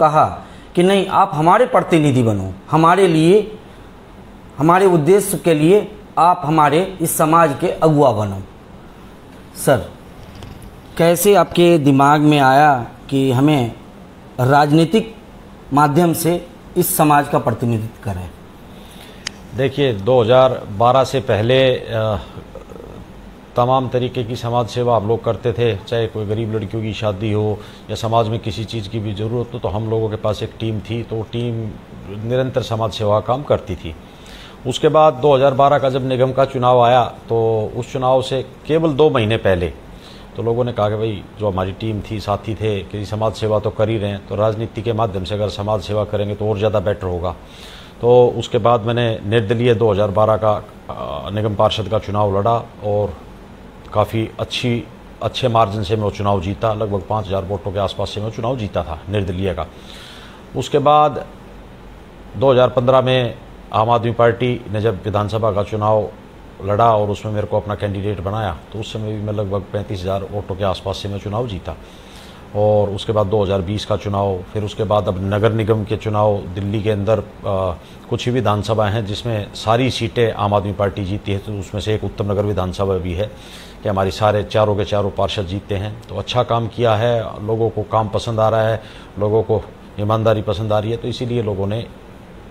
कहा कि नहीं, आप हमारे प्रतिनिधि बनो, हमारे लिए, हमारे उद्देश्य के लिए आप हमारे इस समाज के अगुवा बनो। सर, कैसे आपके दिमाग में आया कि हमें राजनीतिक माध्यम से इस समाज का प्रतिनिधित्व करें? देखिए, 2012 से पहले तमाम तरीके की समाज सेवा हम लोग करते थे। चाहे कोई गरीब लड़कियों की शादी हो या समाज में किसी चीज़ की भी ज़रूरत हो, तो हम लोगों के पास एक टीम थी, तो टीम निरंतर समाज सेवा का काम करती थी। उसके बाद 2012 का जब निगम का चुनाव आया, तो उस चुनाव से केवल 2 महीने पहले तो लोगों ने कहा कि भाई, जो हमारी टीम थी, साथी थे, कि समाज सेवा तो कर ही रहे हैं, तो राजनीति के माध्यम से अगर समाज सेवा करेंगे तो और ज़्यादा बेटर होगा। तो उसके बाद मैंने निर्दलीय 2012 का निगम पार्षद का चुनाव लड़ा और काफ़ी अच्छे मार्जिन से मैं वो चुनाव जीता। लगभग 5000 वोटों के आसपास से मैं चुनाव जीता था निर्दलीय का। उसके बाद 2015 में आम आदमी पार्टी ने जब विधानसभा का चुनाव लड़ा और उसमें मेरे को अपना कैंडिडेट बनाया, तो उस समय भी मैं लगभग 35,000 वोटों के आसपास से मैं चुनाव जीता। और उसके बाद 2020 का चुनाव, फिर उसके बाद अब नगर निगम के चुनाव दिल्ली के अंदर कुछ ही विधानसभा हैं जिसमें सारी सीटें आम आदमी पार्टी जीती है। तो उसमें से एक उत्तम नगर विधानसभा भी है कि हमारी सारे चारों के चारों पार्षद जीते हैं। तो अच्छा काम किया है, लोगों को काम पसंद आ रहा है, लोगों को ईमानदारी पसंद आ रही है, तो इसीलिए लोगों ने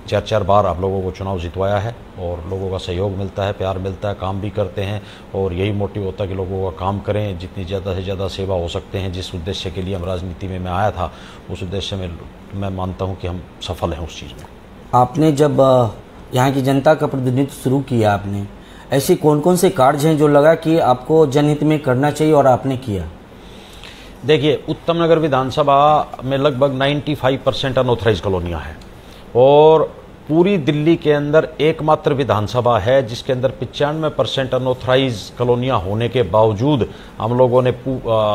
4-4 बार आप लोगों को चुनाव जितवाया है और लोगों का सहयोग मिलता है, प्यार मिलता है, काम भी करते हैं। और यही मोटिव होता है कि लोगों का काम करें, जितनी ज़्यादा से ज़्यादा सेवा हो सकते हैं। जिस उद्देश्य के लिए हम राजनीति में मैं आया था, उस उद्देश्य में मैं मानता हूं कि हम सफल हैं उस चीज़ में। आपने जब यहाँ की जनता का प्रतिनिधित्व शुरू किया, आपने ऐसे कौन कौन से कार्य हैं जो लगा कि आपको जनहित में करना चाहिए और आपने किया? देखिए, उत्तम नगर विधानसभा में लगभग 95% अनऑथराइज कॉलोनियाँ हैं और पूरी दिल्ली के अंदर एकमात्र विधानसभा है जिसके अंदर 95% अनऑथराइज कॉलोनियाँ होने के बावजूद हम लोगों ने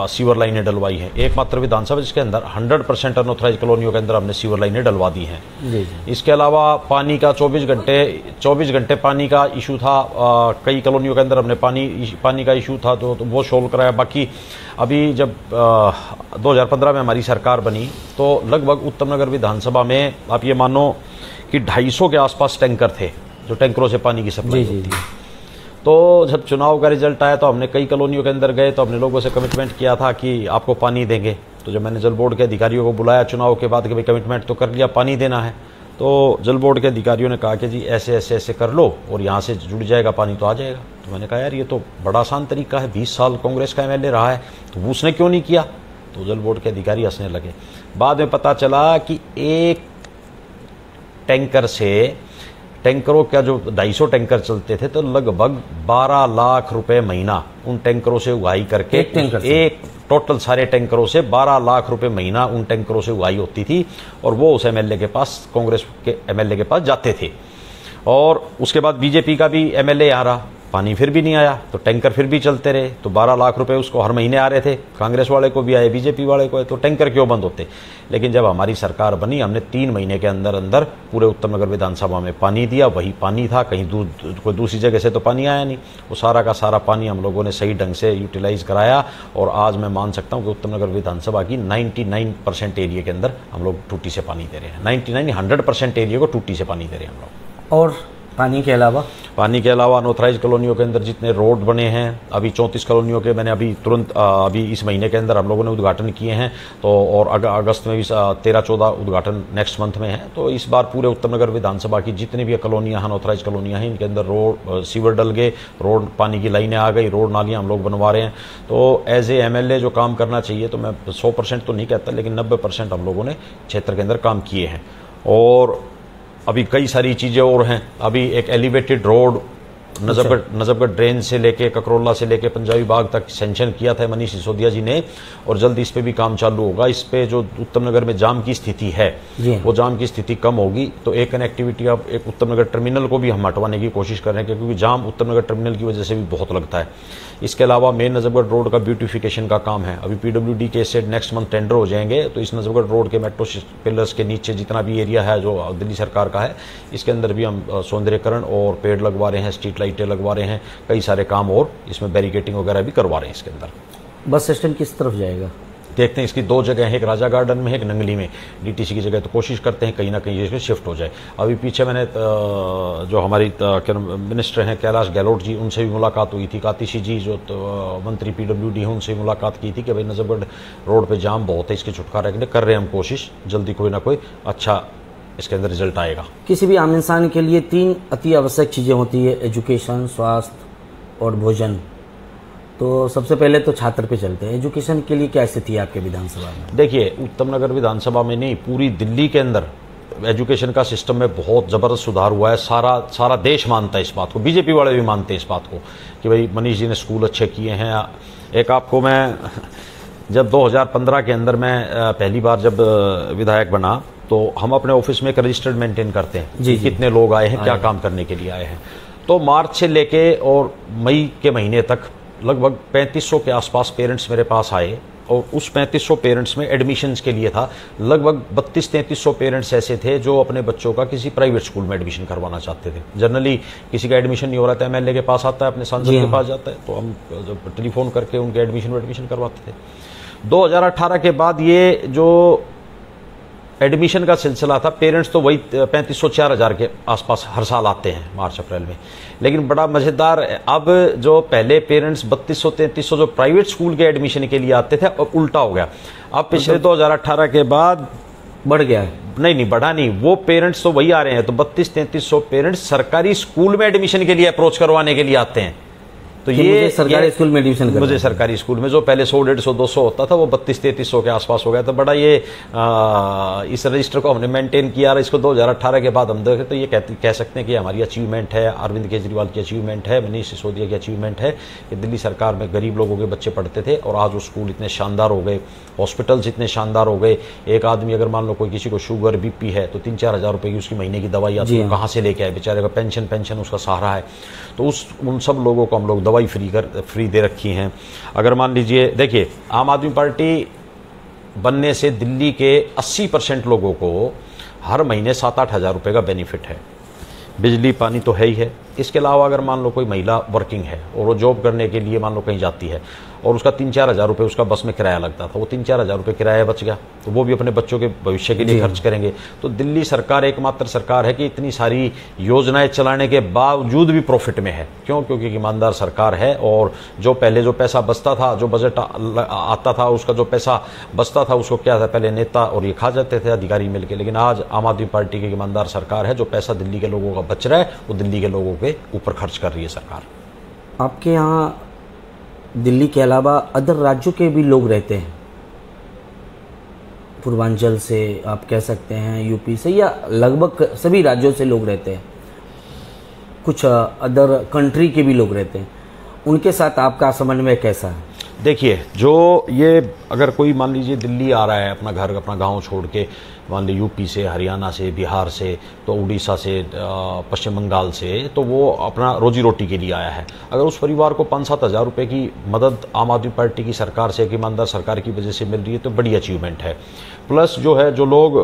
सीवर लाइनें डलवाई हैं। एकमात्र विधानसभा जिसके अंदर 100% अनऑथराइज कॉलोनियों के अंदर हमने सीवर लाइनें डलवा दी हैं। इसके अलावा पानी का 24 घंटे पानी का इशू था। कई कॉलोनियों के अंदर हमने पानी का इशू था तो वो सोल्व कराया। बाकी अभी जब 2015 में हमारी सरकार बनी तो लगभग उत्तम नगर विधानसभा में आप ये मानो कि 250 के आसपास टैंकर थे, जो टैंकरों से पानी की सप्लाई होती है। तो जब चुनाव का रिजल्ट आया तो हमने कई कॉलोनियों के अंदर गए तो हमने लोगों से कमिटमेंट किया था कि आपको पानी देंगे। तो जब मैंने जल बोर्ड के अधिकारियों को बुलाया चुनाव के बाद कि भाई कमिटमेंट तो कर लिया, पानी देना है, तो जल बोर्ड के अधिकारियों ने कहा कि जी ऐसे ऐसे ऐसे कर लो और यहाँ से जुड़ जाएगा पानी तो आ जाएगा। तो मैंने कहा यार ये तो बड़ा आसान तरीका है, 20 साल कांग्रेस का एमएलए रहा है तो उसने क्यों नहीं किया। तो जल बोर्ड के अधिकारी हंसने लगे। बाद में पता चला कि एक टैंकर से, टैंकरों का जो 250 टैंकर चलते थे तो लगभग 12 लाख रुपए महीना उन टैंकरों से उगाही करके, एक टोटल सारे टैंकरों से 12 लाख रुपए महीना उन टैंकरों से उगाही होती थी और वो उस एमएलए के पास, कांग्रेस के एमएलए के पास जाते थे। और उसके बाद बीजेपी का भी एमएलए आ रहा, पानी फिर भी नहीं आया तो टैंकर फिर भी चलते रहे। तो 12 लाख रुपए उसको हर महीने आ रहे थे, कांग्रेस वाले को भी आए, बीजेपी वाले को आए, तो टैंकर क्यों बंद होते। लेकिन जब हमारी सरकार बनी हमने 3 महीने के अंदर अंदर पूरे उत्तम नगर विधानसभा में पानी दिया। वही पानी था, कहीं कोई दूसरी जगह से तो पानी आया नहीं। वो सारा का सारा पानी हम लोगों ने सही ढंग से यूटिलाइज कराया और आज मैं मान सकता हूँ कि उत्तम नगर विधानसभा की 99% एरिया के अंदर हम लोग टूटी से पानी दे रहे हैं। 100% एरिया को टूटी से पानी दे रहे हैं हम लोग। और पानी के अलावा अनऑथराइज कॉलोनियों के अंदर जितने रोड बने हैं, अभी 34 कॉलोनियों के मैंने अभी इस महीने के अंदर हम लोगों ने उद्घाटन किए हैं। तो और अगस्त में भी 13-14 उद्घाटन नेक्स्ट मंथ में है। तो इस बार पूरे उत्तम नगर विधानसभा की जितनी भी कॉलोनियाँ अनऑथराइज कॉलोनियाँ हैं, इनके अंदर रोड, सीवर डल गए, रोड, पानी की लाइनें आ गई, रोड नालियाँ हम लोग बनवा रहे हैं। तो एज ए एमएलए जो काम करना चाहिए, तो मैं 100% तो नहीं कहता, लेकिन 90% हम लोगों ने क्षेत्र के अंदर काम किए हैं। और अभी कई सारी चीज़ें और हैं। अभी एक एलिवेटेड रोड नजफगढ़ ड्रेन से लेके, ककरोला से लेके पंजाबी बाग तक सेंक्शन किया था मनीष सिसोदिया जी ने और जल्द इस पे भी काम चालू होगा। इस पे जो उत्तम नगर में जाम की स्थिति है वो जाम की स्थिति कम होगी। तो एक कनेक्टिविटी, अब एक उत्तम नगर टर्मिनल को भी हम हटवाने की कोशिश कर रहे हैं क्योंकि जाम उत्तम नगर टर्मिनल की वजह से भी बहुत लगता है। इसके अलावा मेन नजफगढ़ रोड का ब्यूटिफिकेशन का काम है। अभी पीडब्ल्यूडी के से नेक्स्ट मंथ टेंडर हो जाएंगे। तो इस नजफगढ़ रोड के मेट्रो पिलर्स के नीचे जितना भी एरिया है जो दिल्ली सरकार का है, इसके अंदर भी हम सौंदर्यकरण और पेड़ लगवा रहे हैं, स्ट्रीट लाइटें लगवा रहे हैं, कई सारे काम और इसमें बैरिकेटिंग वगैरह भी करवा रहे हैं। इसके अंदर बस स्टैंड किस तरफ जाएगा? देखते हैं इसकी 2 जगह है, एक राजा गार्डन में है, एक नंगली में डीटीसी की जगह। तो कोशिश करते हैं कहीं ना कहीं इसमें शिफ्ट हो जाए। अभी पीछे मैंने जो हमारी मिनिस्टर हैं कैलाश गहलोत जी, उनसे भी मुलाकात हुई थी। कातिशी जी जो मंत्री PWD हैं, उनसे भी मुलाकात की थी कि भाई नजफगढ़ रोड पे जाम बहुत है, इसके छुटकारा के लिए कर रहे हैं हम कोशिश, जल्दी कोई ना कोई अच्छा इसके अंदर रिजल्ट आएगा। किसी भी आम इंसान के लिए 3 अति आवश्यक चीज़ें होती है, एजुकेशन, स्वास्थ्य और भोजन। तो सबसे पहले तो छात्र पे चलते हैं। एजुकेशन के लिए क्या स्थिति है आपके विधानसभा में? देखिए, उत्तम नगर विधानसभा में नहीं, पूरी दिल्ली के अंदर एजुकेशन का सिस्टम में बहुत ज़बरदस्त सुधार हुआ है। सारा देश मानता है इस बात को, बीजेपी वाले भी मानते हैं इस बात को कि भाई मनीष जी ने स्कूल अच्छे किए हैं। एक आपको मैं, जब 2015 के अंदर मैं पहली बार जब विधायक बना, तो हम अपने ऑफिस में एक रजिस्टर्ड मेंटेन करते हैं जी, कितने लोग आए हैं, क्या काम करने के लिए आए हैं। तो मार्च से लेके और मई के महीने तक लगभग 3500 के आसपास पेरेंट्स मेरे पास आए, और उस 3500 पेरेंट्स में एडमिशन्स के लिए था लगभग 3200-3300 पेरेंट्स ऐसे थे जो अपने बच्चों का किसी प्राइवेट स्कूल में एडमिशन करवाना चाहते थे। जनरली किसी का एडमिशन नहीं हो रहा था, MLA के पास आता है, अपने सांसद के पास जाता है, तो हम जब टेलीफोन करके उनके एडमिशन करवाते थे। 2018 के बाद ये जो एडमिशन का सिलसिला था, पेरेंट्स तो वही 3500-4000 के आसपास हर साल आते हैं मार्च अप्रैल में। लेकिन बड़ा मजेदार, अब जो पहले पेरेंट्स 3200-3300 जो प्राइवेट स्कूल के एडमिशन के लिए आते थे, अब उल्टा हो गया। अब पिछले 2018 के बाद बढ़ गया है। नहीं बढ़ा नहीं, वो पेरेंट्स तो वही आ रहे हैं। तो 3200-3300 पेरेंट्स सरकारी स्कूल में एडमिशन के लिए अप्रोच करवाने के लिए आते हैं। तो ये सरकारी स्कूल में एडमिशन करना, मुझे सरकारी स्कूल में जो पहले 100, 150, 200 होता था, वो 3200-3300 के आसपास हो गया। तो बड़ा ये इस रजिस्टर को हमने मेंटेन किया। इसको 2018 के बाद हम देखें तो ये कह सकते हैं कि हमारी अचीवमेंट है, अरविंद केजरीवाल की अचीवमेंट है, मनीष सिसोदिया की अचीवमेंट है कि दिल्ली सरकार में गरीब लोगों के बच्चे पढ़ते थे और आज वो स्कूल इतने शानदार हो गए, हॉस्पिटल्स इतने शानदार हो गए। एक आदमी अगर मान लो कोई किसी को शुगर, BP है, तो 3-4 हज़ार रुपये की उसकी महीने की दवाई आती है, कहाँ से लेके आए बेचारे का, पेंशन उसका सहारा है। तो उन सब लोगों को हम लोग दवाई फ्री दे रखी हैं। अगर मान लीजिए, देखिए, आम आदमी पार्टी बनने से दिल्ली के 80% लोगों को हर महीने 7-8 हज़ार रुपये का बेनिफिट है। बिजली पानी तो है ही है। इसके अलावा अगर मान लो कोई महिला वर्किंग है और वो जॉब करने के लिए मान लो कहीं जाती है और उसका 3-4 हज़ार रुपये उसका बस में किराया लगता था, वो 3-4 हज़ार रुपये किराया बच गया, तो वो भी अपने बच्चों के भविष्य के लिए खर्च करेंगे। तो दिल्ली सरकार एकमात्र सरकार है कि इतनी सारी योजनाएं चलाने के बावजूद भी प्रॉफिट में है। क्यों? क्योंकि ईमानदार सरकार है। और जो पहले जो पैसा बचता था, जो बजट आता था, उसका जो पैसा बचता था, उसको क्या था, पहले नेता और ये खा जाते थे अधिकारी मिलकर। लेकिन आज आम आदमी पार्टी की ईमानदार सरकार है। जो पैसा दिल्ली के लोगों का बच रहा है वो दिल्ली के लोगों के ऊपर खर्च कर रही है सरकार। आपके यहाँ दिल्ली के अलावा अदर राज्यों के भी लोग रहते हैं, पूर्वांचल से आप कह सकते हैं, यूपी से, या लगभग सभी राज्यों से लोग रहते हैं, कुछ अदर कंट्री के भी लोग रहते हैं, उनके साथ आपका समन्वय कैसा है? देखिए, जो ये अगर कोई मान लीजिए दिल्ली आ रहा है, अपना घर अपना गांव छोड़ के, मान लीजिए यूपी से, हरियाणा से, बिहार से, तो उड़ीसा से, पश्चिम बंगाल से, तो वो अपना रोजी रोटी के लिए आया है। अगर उस परिवार को 5-7 हज़ार रुपये की मदद आम आदमी पार्टी की सरकार से, एक ईमानदार सरकार की वजह से मिल रही है, तो बड़ी अचीवमेंट है। प्लस जो है, जो लोग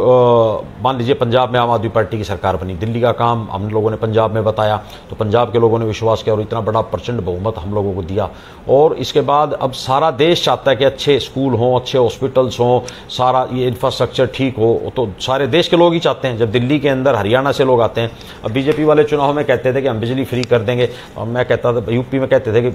मान लीजिए पंजाब में आम आदमी पार्टी की सरकार बनी, दिल्ली का काम हम लोगों ने पंजाब में बताया, तो पंजाब के लोगों ने विश्वास किया और इतना बड़ा प्रचंड बहुमत हम लोगों को दिया। और इसके बाद अब सारा देश चाहता है कि अच्छे स्कूल हों, अच्छे हॉस्पिटल्स हों, सारा ये इंफ्रास्ट्रक्चर ठीक हो, तो सारे देश के लोग ही चाहते हैं। जब दिल्ली के अंदर हरियाणा से लोग आते हैं, अब बीजेपी वाले चुनाव में कहते थे कि हम बिजली फ्री कर देंगे, और मैं कहता था, यूपी में कहते थे कि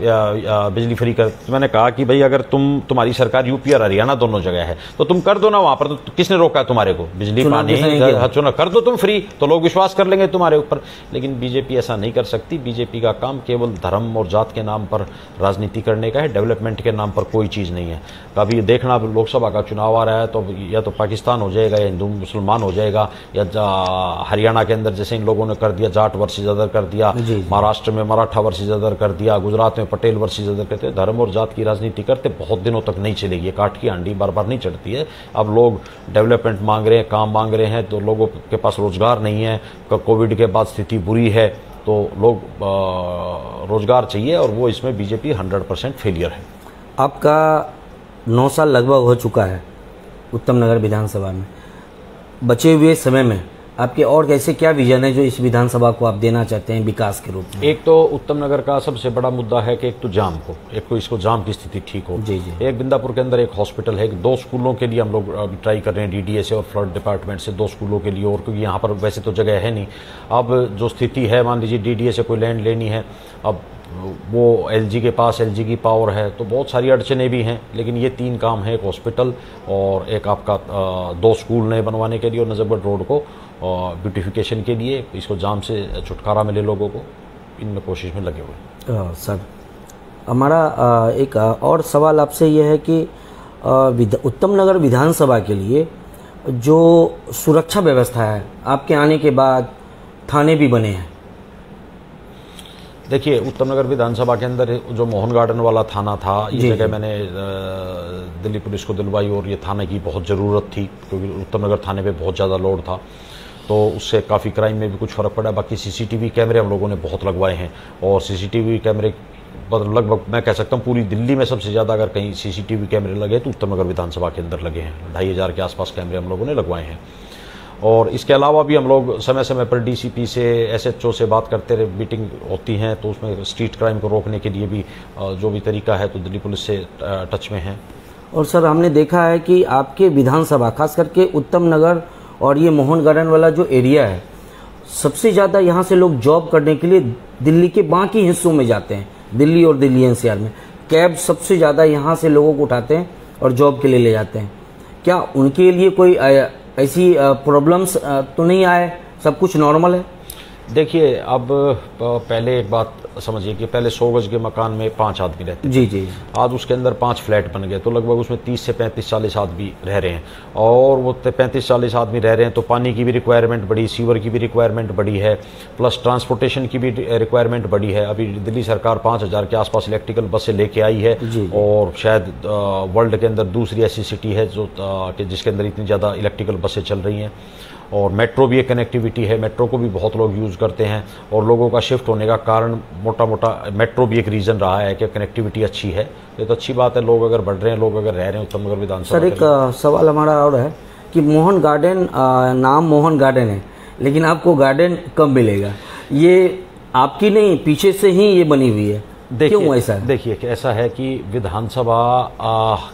बिजली फ्री कर, तो मैंने कहा कि भाई अगर तुम्हारी सरकार यूपी और हरियाणा दोनों जगह है तो तुम कर दो ना वहां पर। तो किसने रोका है तुम्हारे को? बिजली पानी चुनाव कर दो तुम फ्री, तो लोग विश्वास कर लेंगे तुम्हारे ऊपर। लेकिन बीजेपी ऐसा नहीं कर सकती। बीजेपी का काम केवल धर्म और जात के नाम पर राजनीति करने का है, डेवलपमेंट के नाम पर कोई चीज नहीं है। कभी देखना, लोकसभा का चुनाव आ रहा है तो या तो पाकिस्तान हो जाएगा, या हिंदू मुसलमान हो जाएगा, या हरियाणा के अंदर जैसे इन लोगों ने कर दिया, जाट वर्सेस अदर कर दिया, महाराष्ट्र में मराठा वर्सेस अदर कर दिया, गुजरात में पटेल वर्सेस अदर करते। धर्म और जात की राजनीति करते बहुत दिनों तक नहीं चलेगी। काट की हांडी बार बार नहीं चढ़ती है। अब लोग डेवलपमेंट मांग रहे हैं, काम मांग रहे हैं, तो लोगों के पास रोजगार नहीं है। कोविड के बाद स्थिति बुरी है, तो लोग रोजगार चाहिए, और वो इसमें बीजेपी 100% फेलियर है। आपका 9 साल लगभग हो चुका है उत्तम नगर विधानसभा में। बचे हुए समय में आपके और कैसे क्या विजन है जो इस विधानसभा को आप देना चाहते हैं विकास के रूप में? एक तो उत्तम नगर का सबसे बड़ा मुद्दा है कि एक तो जाम को, एक तो इसको जाम की स्थिति ठीक हो। जी जी। एक बिंदापुर के अंदर एक हॉस्पिटल है, 2 स्कूलों के लिए हम लोग अभी ट्राई कर रहे हैं, डीडीए से और फ्लड डिपार्टमेंट से 2 स्कूलों के लिए, और क्योंकि यहाँ पर वैसे तो जगह है नहीं। अब जो स्थिति है, मान लीजिए डीडीए से कोई लैंड लेनी है, अब वो एलजी के पास, एलजी की पावर है, तो बहुत सारी अड़चने भी हैं। लेकिन ये 3 काम है, एक हॉस्पिटल और एक आपका 2 स्कूल नए बनवाने के लिए और नजरबत रोड को ब्यूटिफिकेशन के लिए, इसको जाम से छुटकारा मिले लोगों को, इनमें कोशिश में लगे हुए। सर, हमारा एक और सवाल आपसे यह है कि उत्तम नगर विधानसभा के लिए जो सुरक्षा व्यवस्था है, आपके आने के बाद थाने भी बने हैं। देखिए, उत्तम नगर विधानसभा के अंदर जो मोहन गार्डन वाला थाना था, ये जगह मैंने दिल्ली पुलिस को दिलवाई और ये थाने की बहुत ज़रूरत थी, क्योंकि उत्तम नगर थाने पे बहुत ज़्यादा लोड था, तो उससे काफ़ी क्राइम में भी कुछ फ़र्क पड़ा। बाकी सीसीटीवी कैमरे हम लोगों ने बहुत लगवाए हैं, और सीसीटीवी कैमरे लगभग मैं कह सकता हूँ पूरी दिल्ली में सबसे ज़्यादा अगर कहीं सीसीटीवी कैमरे लगे तो उत्तम नगर विधानसभा के अंदर लगे हैं। 2500 के आसपास कैमरे हम लोगों ने लगवाए हैं। और इसके अलावा भी हम लोग समय समय पर डीसीपी से, एसएचओ से बात करते रहे, मीटिंग होती हैं, तो उसमें स्ट्रीट क्राइम को रोकने के लिए भी जो भी तरीका है तो दिल्ली पुलिस से टच में है। और सर, हमने देखा है कि आपके विधानसभा खास करके उत्तम नगर और ये मोहन गार्डन वाला जो एरिया है, सबसे ज़्यादा यहाँ से लोग जॉब करने के लिए दिल्ली के बाकी हिस्सों में जाते हैं। दिल्ली और दिल्ली एनसीआर में कैब सबसे ज़्यादा यहाँ से लोगों को उठाते हैं और जॉब के लिए ले जाते हैं। क्या उनके लिए कोई ऐसी प्रॉब्लम्स तो नहीं आए? सब कुछ नॉर्मल है? देखिए, अब पहले एक बात समझिए कि पहले 100 गज के मकान में 5 आदमी रहते थे। जी जी। आज उसके अंदर 5 फ्लैट बन गए, तो लगभग उसमें 30 से 35-40 आदमी रह रहे हैं, और वो 35-40 आदमी रह रहे हैं तो पानी की भी रिक्वायरमेंट बढ़ी, सीवर की भी रिक्वायरमेंट बढ़ी है, प्लस ट्रांसपोर्टेशन की भी रिक्वायरमेंट बढ़ी है। अभी दिल्ली सरकार 5000 के आसपास इलेक्ट्रिकल बसें लेके आई है, और शायद वर्ल्ड के अंदर दूसरी ऐसी सिटी है जो जिसके अंदर इतनी ज़्यादा इलेक्ट्रिकल बसें चल रही हैं। और मेट्रो भी एक कनेक्टिविटी है, मेट्रो को भी बहुत लोग यूज़ करते हैं, और लोगों का शिफ्ट होने का कारण मोटा मोटा मेट्रो भी एक रीज़न रहा है कि कनेक्टिविटी अच्छी है। ये तो अच्छी बात है, लोग अगर बढ़ रहे हैं, लोग अगर रह रहे हैं उत्तम नगर विधानसभा। सर, एक सवाल हमारा और है कि मोहन गार्डन, नाम मोहन गार्डन है, लेकिन आपको गार्डन कब मिलेगा? ये आपकी नहीं, पीछे से ही ये बनी हुई है, क्यों ऐसा है? देखिए, ऐसा है कि विधानसभा,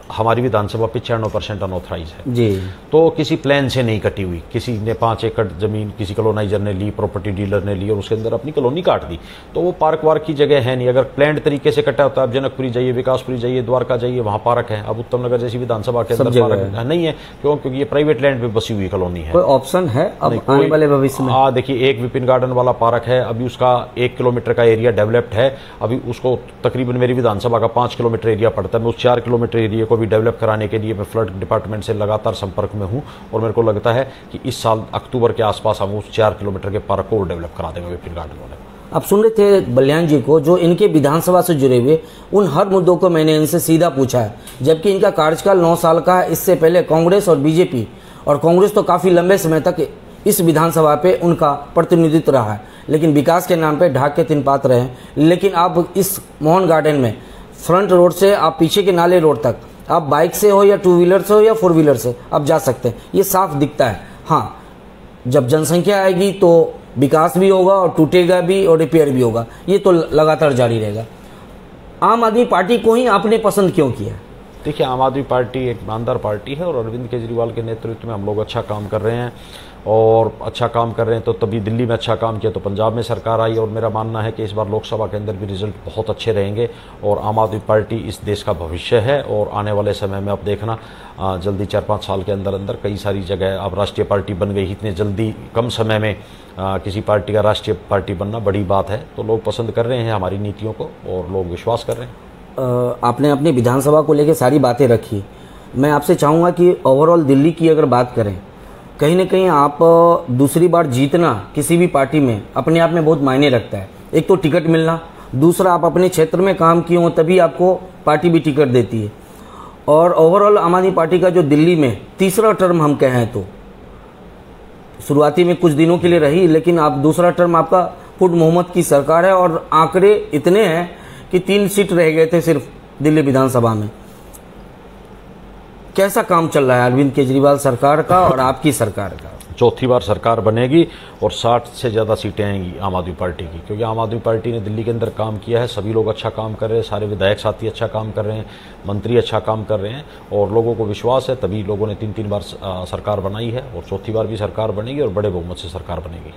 हमारी विधानसभा 95% अनऑथराइज है जी, तो किसी प्लान से नहीं कटी हुई। किसी ने 5 एकड़ जमीन किसी कॉलोनाइजर ने ली, प्रॉपर्टी डीलर ने ली, और उसके अंदर अपनी कॉलोनी काट दी, तो वो पार्क वार्क की जगह है नहीं। अगर प्लान तरीके से कटा होता है, आप जनकपुरी जाइए, विकासपुरी जाइए, द्वारका जाइए, वहाँ पार्क है। अब उत्तम नगर जैसी विधानसभा के अंदर पार्क नहीं है, क्योंकि ये प्राइवेट लैंड पे बसी हुई कॉलोनी है। कोई ऑप्शन है अब आने वाले भविष्य में? देखिए, एक विपिन गार्डन वाला पार्क है, अभी उसका 1 किलोमीटर का एरिया डेवलप्ड है। अभी उसको तकरीबन मेरी विधानसभा का 5 किलोमीटर एरिया पड़ता है। मैं उस 4 किलोमीटर एरिया को भी डेवलप कराने के लिए मैं फ्लड डिपार्टमेंट से लगातार संपर्क में हूं, और मेरे को लगता है कि इस साल अक्टूबर के आसपास हम उस 4 किलोमीटर के पार्क को डेवलप करा देंगे विपिन गार्डन वाले। आप सुन रहे थे बलियान जी को, जो इनके विधानसभा से जुड़े हुए उन हर मुद्दों को मैंने इनसे सीधा पूछा है, जबकि इनका कार्यकाल 9 साल का है। इससे पहले कांग्रेस और बीजेपी, और कांग्रेस तो काफी लंबे समय तक इस विधानसभा पे उनका प्रतिनिधित्व रहा है, लेकिन विकास के नाम पे ढाक के तीन पात रहे हैं। लेकिन आप इस मोहन गार्डन में फ्रंट रोड से आप पीछे के नाले रोड तक आप बाइक से हो या 2 व्हीलर से हो या 4 व्हीलर से आप जा सकते हैं, ये साफ दिखता है। हाँ, जब जनसंख्या आएगी तो विकास भी होगा और टूटेगा भी और रिपेयर भी होगा, ये तो लगातार जारी रहेगा। आम आदमी पार्टी को ही आपने पसंद क्यों किया? देखिए, आम आदमी पार्टी एक ईमानदार पार्टी है, और अरविंद केजरीवाल के नेतृत्व में हम लोग अच्छा काम कर रहे हैं, और अच्छा काम कर रहे हैं तो तभी दिल्ली में अच्छा काम किया तो पंजाब में सरकार आई, और मेरा मानना है कि इस बार लोकसभा के अंदर भी रिजल्ट बहुत अच्छे रहेंगे। और आम आदमी पार्टी इस देश का भविष्य है, और आने वाले समय में आप देखना जल्दी 4-5 साल के अंदर अंदर कई सारी जगह अब राष्ट्रीय पार्टी बन गई। इतने जल्दी कम समय में किसी पार्टी का राष्ट्रीय पार्टी बनना बड़ी बात है, तो लोग पसंद कर रहे हैं हमारी नीतियों को, और लोग विश्वास कर रहे हैं। आपने अपनी विधानसभा को लेकर सारी बातें रखी, मैं आपसे चाहूँगा कि ओवरऑल दिल्ली की अगर बात करें, कहीं ना कहीं आप दूसरी बार जीतना किसी भी पार्टी में अपने आप में बहुत मायने रखता है। एक तो टिकट मिलना, दूसरा आप अपने क्षेत्र में काम किए हो तभी आपको पार्टी भी टिकट देती है। और ओवरऑल आम आदमी पार्टी का जो दिल्ली में तीसरा टर्म हम कहें तो शुरुआती में कुछ दिनों के लिए रही, लेकिन आप दूसरा टर्म आपका फुट मोहम्मद की सरकार है, और आंकड़े इतने हैं कि 3 सीट रह गए थे सिर्फ दिल्ली विधानसभा में। कैसा काम चल रहा है अरविंद केजरीवाल सरकार का और आपकी सरकार का? चौथी बार सरकार बनेगी और 60 से ज़्यादा सीटें आएंगी आम आदमी पार्टी की, क्योंकि आम आदमी पार्टी ने दिल्ली के अंदर काम किया है, सभी लोग अच्छा काम कर रहे हैं, सारे विधायक साथी अच्छा काम कर रहे हैं, मंत्री अच्छा काम कर रहे हैं और लोगों को विश्वास है, तभी लोगों ने 3-3 बार सरकार बनाई है और चौथी बार भी सरकार बनेगी और बड़े बहुमत से सरकार बनेगी।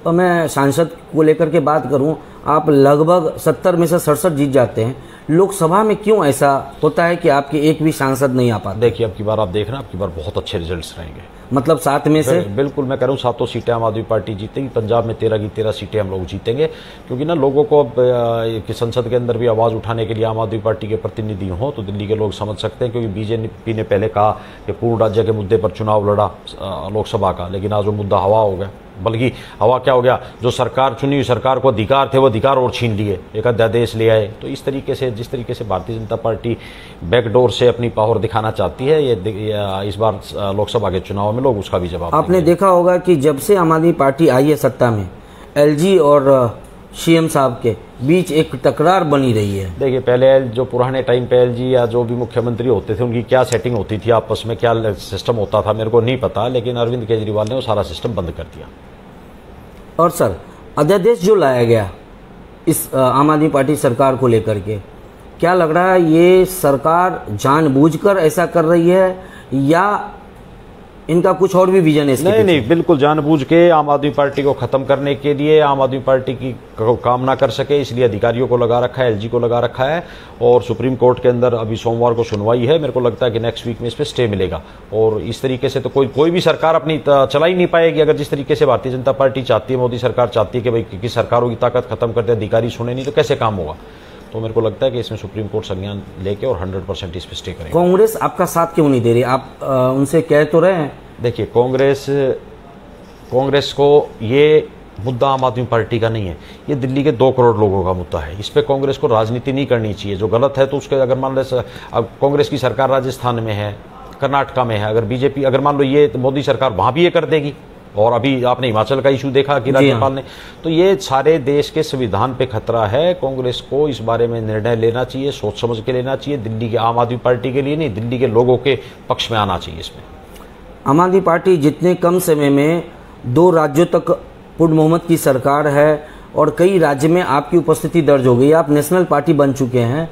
तो मैं सांसद को लेकर के बात करूं, आप लगभग 70 में से 67 जीत जाते हैं, लोकसभा में क्यों ऐसा होता है कि आपके एक भी सांसद नहीं आ पाते? देखिए, अब की बार आप देख रहे हैं, अब की बार बहुत अच्छे रिजल्ट्स रहेंगे। मतलब 7 में से? बिल्कुल, मैं कह रहा हूँ 7 सीटें आम आदमी पार्टी जीतेगी। पंजाब में 13 की 13 सीटें हम लोग जीतेंगे, क्योंकि ना लोगों को अब कि संसद के अंदर भी आवाज़ उठाने के लिए आम आदमी पार्टी के प्रतिनिधि हों तो दिल्ली के लोग समझ सकते हैं, क्योंकि बीजेपी ने पहले कहा कि पूर्ण राज्य के मुद्दे पर चुनाव लड़ा लोकसभा का, लेकिन आज वो मुद्दा हवा हो गया। बल्कि हवा क्या हो गया, जो सरकार चुनी हुई सरकार को अधिकार थे वो अधिकार और छीन लिए, एक अध्यादेश ले आए। तो इस तरीके से, जिस तरीके से भारतीय जनता पार्टी बैकडोर से अपनी पावर दिखाना चाहती है, ये इस बार लोकसभा के चुनाव में लोग उसका भी जवाब आपने देखा होगा कि जब से आम आदमी पार्टी आई है सत्ता में, एलजी और सीएम साहब के बीच एक तकरार बनी रही है। देखिए, पहले जो पुराने टाइम पे एलजी या जो भी मुख्यमंत्री होते थे उनकी क्या सेटिंग होती थी आपस में, क्या सिस्टम होता था, मेरे को नहीं पता, लेकिन अरविंद केजरीवाल ने वो सारा सिस्टम बंद कर दिया। और सर, अध्यादेश जो लाया गया इस आम आदमी पार्टी सरकार को लेकर के, क्या लग रहा है ये सरकार जानबूझकर ऐसा कर रही है या इनका कुछ और भी विजन है इसके पीछे? नहीं, बिल्कुल जानबूझ के आम आदमी पार्टी को खत्म करने के लिए, आम आदमी पार्टी की काम ना कर सके इसलिए अधिकारियों को लगा रखा है, एलजी को लगा रखा है। और सुप्रीम कोर्ट के अंदर अभी सोमवार को सुनवाई है, मेरे को लगता है कि नेक्स्ट वीक में इस पर स्टे मिलेगा। और इस तरीके से तो कोई भी सरकार अपनी चला ही नहीं पाएगी। अगर जिस तरीके से भारतीय जनता पार्टी चाहती है, मोदी सरकार चाहती है कि भाई कि सरकारों की ताकत खत्म कर दे, अधिकारी सुने नहीं, तो कैसे काम होगा? तो मेरे को लगता है कि इसमें सुप्रीम कोर्ट संज्ञान लेके और 100% इस पर स्टे करेगा। कांग्रेस आपका साथ क्यों नहीं दे रही? आप उनसे कह तो रहे हैं। देखिए, कांग्रेस को ये मुद्दा आम आदमी पार्टी का नहीं है, ये दिल्ली के 2 करोड़ लोगों का मुद्दा है। इस पे कांग्रेस को राजनीति नहीं करनी चाहिए। जो गलत है तो उसके, अगर मान लो अब कांग्रेस की सरकार राजस्थान में है, कर्नाटका में है, अगर बीजेपी, अगर मान लो ये मोदी सरकार वहां भी ये कर देगी, और अभी आपने हिमाचल का इशू देखा कि राज्यपाल ने, तो ये सारे देश के संविधान पे खतरा है। कांग्रेस को इस बारे में निर्णय लेना चाहिए, सोच समझ के लेना चाहिए। दिल्ली के आम आदमी पार्टी के लिए नहीं, दिल्ली के लोगों के पक्ष में आना चाहिए। इसमें आम आदमी पार्टी जितने कम समय में 2 राज्यों तक पूर्ण बहुमत की सरकार है और कई राज्य में आपकी उपस्थिति दर्ज हो गई, आप नेशनल पार्टी बन चुके हैं,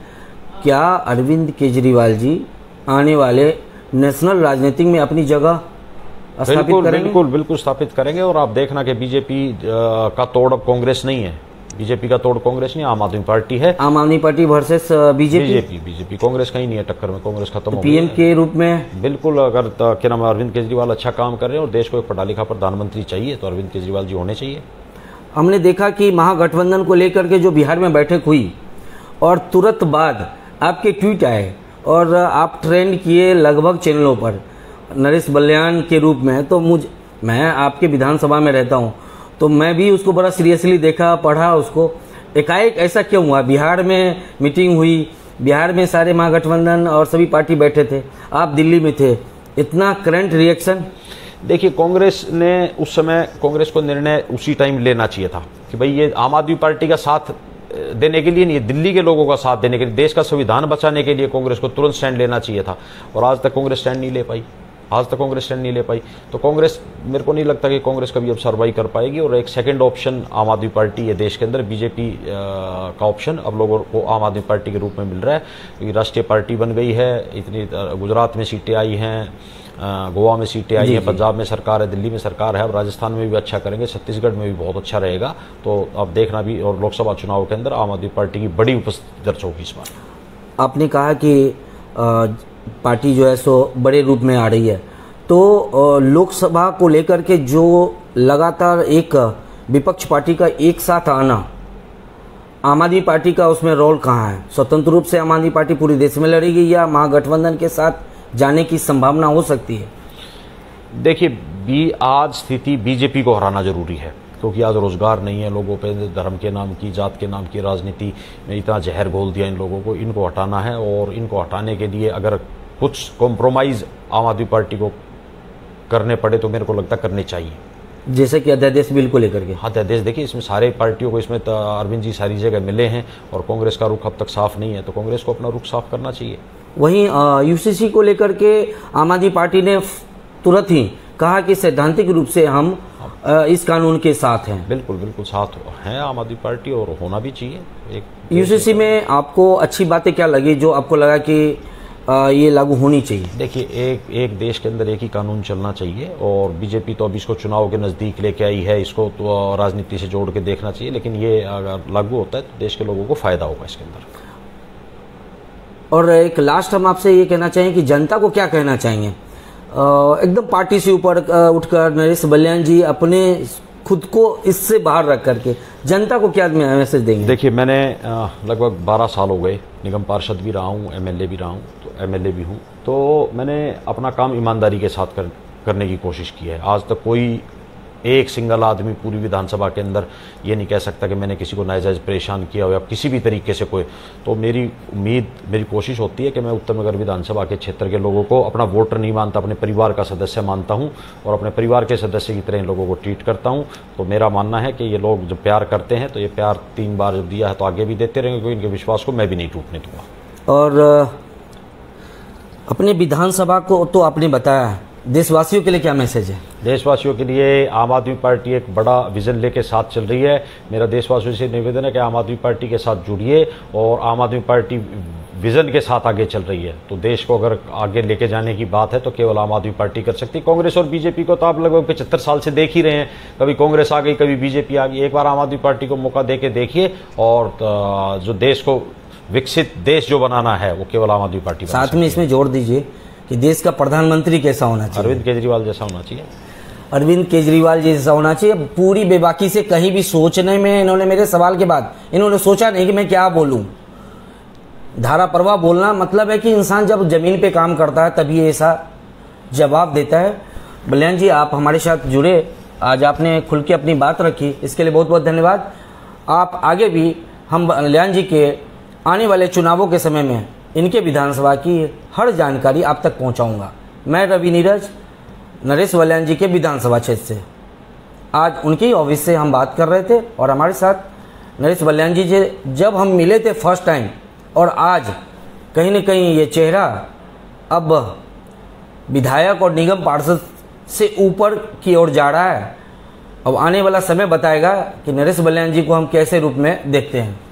क्या अरविंद केजरीवाल जी आने वाले नेशनल राजनीति में अपनी जगह स्थापित करेंगे? बिल्कुल स्थापित करेंगे। और आप देखना कि बीजेपी का तोड़ अब कांग्रेस नहीं है, बीजेपी का तोड़ कांग्रेस नहीं, आम आदमी पार्टी है। आम आदमी पार्टी वर्सेस बीजेपी, कांग्रेस कहीं नहीं है टक्कर में, कांग्रेस खत्म हो गई। पीएम के रूप में बिल्कुल, अगर क्या नाम, अरविंद केजरीवाल अच्छा काम कर रहे हैं और देश को एक पढ़ा लिखा प्रधानमंत्री चाहिए तो अरविंद केजरीवाल जी होने चाहिए। हमने देखा कि महागठबंधन को लेकर के जो बिहार में बैठक हुई और तुरंत बाद आपके ट्वीट आए और आप ट्रेंड किए लगभग चैनलों पर नरेश बलियान के रूप में। तो मैं आपके विधानसभा में रहता हूं तो मैं भी उसको बड़ा सीरियसली देखा, पढ़ा उसको। एकाएक ऐसा क्यों हुआ? बिहार में मीटिंग हुई, बिहार में सारे महागठबंधन और सभी पार्टी बैठे थे, आप दिल्ली में थे, इतना करंट रिएक्शन? देखिए, कांग्रेस ने उस समय, कांग्रेस को निर्णय उसी टाइम लेना चाहिए था कि भाई ये आम आदमी पार्टी का साथ देने के लिए नहीं, दिल्ली के लोगों का साथ देने के लिए, देश का संविधान बचाने के लिए कांग्रेस को तुरंत स्टैंड लेना चाहिए था। और आज तक कांग्रेस स्टैंड नहीं ले पाई, तो कांग्रेस, मेरे को नहीं लगता कि कांग्रेस कभी अब सर्वाइव कर पाएगी। और एक सेकंड ऑप्शन आम आदमी पार्टी है देश के अंदर, बीजेपी का ऑप्शन अब लोगों को आम आदमी पार्टी के रूप में मिल रहा है, क्योंकि राष्ट्रीय पार्टी बन गई है। इतनी गुजरात में सीटें आई हैं, गोवा में सीटें आई हैं, पंजाब में सरकार है, दिल्ली में सरकार है, अब राजस्थान में भी अच्छा करेंगे, छत्तीसगढ़ में भी बहुत अच्छा रहेगा। तो अब देखना भी, और लोकसभा चुनाव के अंदर आम आदमी पार्टी की बड़ी उपस्थिति दर्ज होगी इस बार। आपने कहा कि पार्टी जो है सो बड़े रूप में आ रही है, तो लोकसभा को लेकर के जो लगातार एक विपक्ष पार्टी का एक साथ आना, आम आदमी पार्टी का उसमें रोल कहाँ है? स्वतंत्र रूप से आम आदमी पार्टी पूरे देश में लड़ेगी या महागठबंधन के साथ जाने की संभावना हो सकती है? देखिए, आज स्थिति बीजेपी को हराना जरूरी है, क्योंकि आज रोजगार नहीं है लोगों पे, धर्म के नाम की, जात के नाम की राजनीति में इतना जहर घोल दिया इन लोगों को, इनको हटाना है। और इनको हटाने के लिए अगर कुछ कॉम्प्रोमाइज आम आदमी पार्टी को करने पड़े तो मेरे को लगता करने चाहिए, जैसे कि अध्यादेश बिल को लेकर के। हाँ, अध्यादेश देखिए, इसमें सारे पार्टियों को, इसमें अरविंद जी सारी जगह मिले हैं और कांग्रेस का रुख अब तक साफ नहीं है, तो कांग्रेस को अपना रुख साफ करना चाहिए। वहीं यूसीसी को लेकर के आम आदमी पार्टी ने तुरंत ही कहा कि सैद्धांतिक रूप से हम इस कानून के साथ हैं। बिल्कुल बिल्कुल साथ हैं आम आदमी पार्टी, और होना भी चाहिए। एक यूसीसी में आपको अच्छी बातें क्या लगी जो आपको लगा कि ये लागू होनी चाहिए? देखिए, एक देश के अंदर एक ही कानून चलना चाहिए, और बीजेपी तो अभी इसको चुनाव के नज़दीक लेके आई है, इसको तो राजनीति से जोड़ के देखना चाहिए, लेकिन ये अगर लागू होता है तो देश के लोगों को फ़ायदा होगा इसके अंदर। और एक लास्ट हम आपसे ये कहना चाहेंगे कि जनता को क्या कहना चाहेंगे? एकदम पार्टी से ऊपर उठकर नरेश बलियान जी अपने खुद को इससे बाहर रख करके जनता को क्या मैसेज देंगे? देखिए, मैंने लगभग 12 साल हो गए निगम पार्षद भी रहा हूँ, एमएलए भी रहा हूँ, तो एमएलए भी हूँ, तो मैंने अपना काम ईमानदारी के साथ करने की कोशिश की है। आज तक कोई एक सिंगल आदमी पूरी विधानसभा के अंदर ये नहीं कह सकता कि मैंने किसी को नाजायज परेशान किया हो या किसी भी तरीके से कोई। तो मेरी उम्मीद, मेरी कोशिश होती है कि मैं उत्तम नगर विधानसभा के क्षेत्र के लोगों को अपना वोटर नहीं मानता, अपने परिवार का सदस्य मानता हूं, और अपने परिवार के सदस्य की तरह इन लोगों को ट्रीट करता हूं। तो मेरा मानना है कि ये लोग जब प्यार करते हैं तो ये प्यार 3 बार जब दिया है तो आगे भी देते रहेंगे, क्योंकि इनके विश्वास को मैं भी नहीं टूटने दूंगा। और अपने विधानसभा को तो आपने बताया, देशवासियों के लिए क्या मैसेज है? देशवासियों के लिए आम आदमी पार्टी एक बड़ा विजन लेके साथ चल रही है। मेरा देशवासियों से निवेदन है कि आम आदमी पार्टी के साथ जुड़िए, और आम आदमी पार्टी विजन के साथ आगे चल रही है। तो देश को अगर आगे लेके जाने की बात है तो केवल आम आदमी पार्टी कर सकती है। कांग्रेस और बीजेपी को तो आप लगभग 75 साल से देख ही रहे हैं, कभी कांग्रेस आ गई, कभी बीजेपी आ गई। एक बार आम आदमी पार्टी को मौका दे के देखिए, और जो देश को विकसित देश जो बनाना है वो केवल आम आदमी पार्टी। साथ में इसमें जोड़ दीजिए कि देश का प्रधानमंत्री कैसा होना चाहिए? अरविंद केजरीवाल जैसा होना चाहिए। अरविंद केजरीवाल जैसा होना चाहिए। पूरी बेबाकी से कहीं भी सोचने में इन्होंने, मेरे सवाल के बाद इन्होंने सोचा नहीं कि मैं क्या बोलूं। धारा प्रवाह बोलना मतलब है कि इंसान जब जमीन पे काम करता है तभी ऐसा जवाब देता है। बलियान जी, आप हमारे साथ जुड़े, आज आपने खुल के अपनी बात रखी, इसके लिए बहुत बहुत धन्यवाद। आप आगे भी, हम बलियान जी के आने वाले चुनावों के समय में इनके विधानसभा की हर जानकारी आप तक पहुंचाऊंगा। मैं रवि नीरज, नरेश बलियान जी के विधानसभा क्षेत्र से, आज उनकी ऑफिस से हम बात कर रहे थे, और हमारे साथ नरेश बलियान जी जब हम मिले थे फर्स्ट टाइम, और आज कहीं न कहीं ये चेहरा अब विधायक और निगम पार्षद से ऊपर की ओर जा रहा है। अब आने वाला समय बताएगा कि नरेश बलियान जी को हम कैसे रूप में देखते हैं।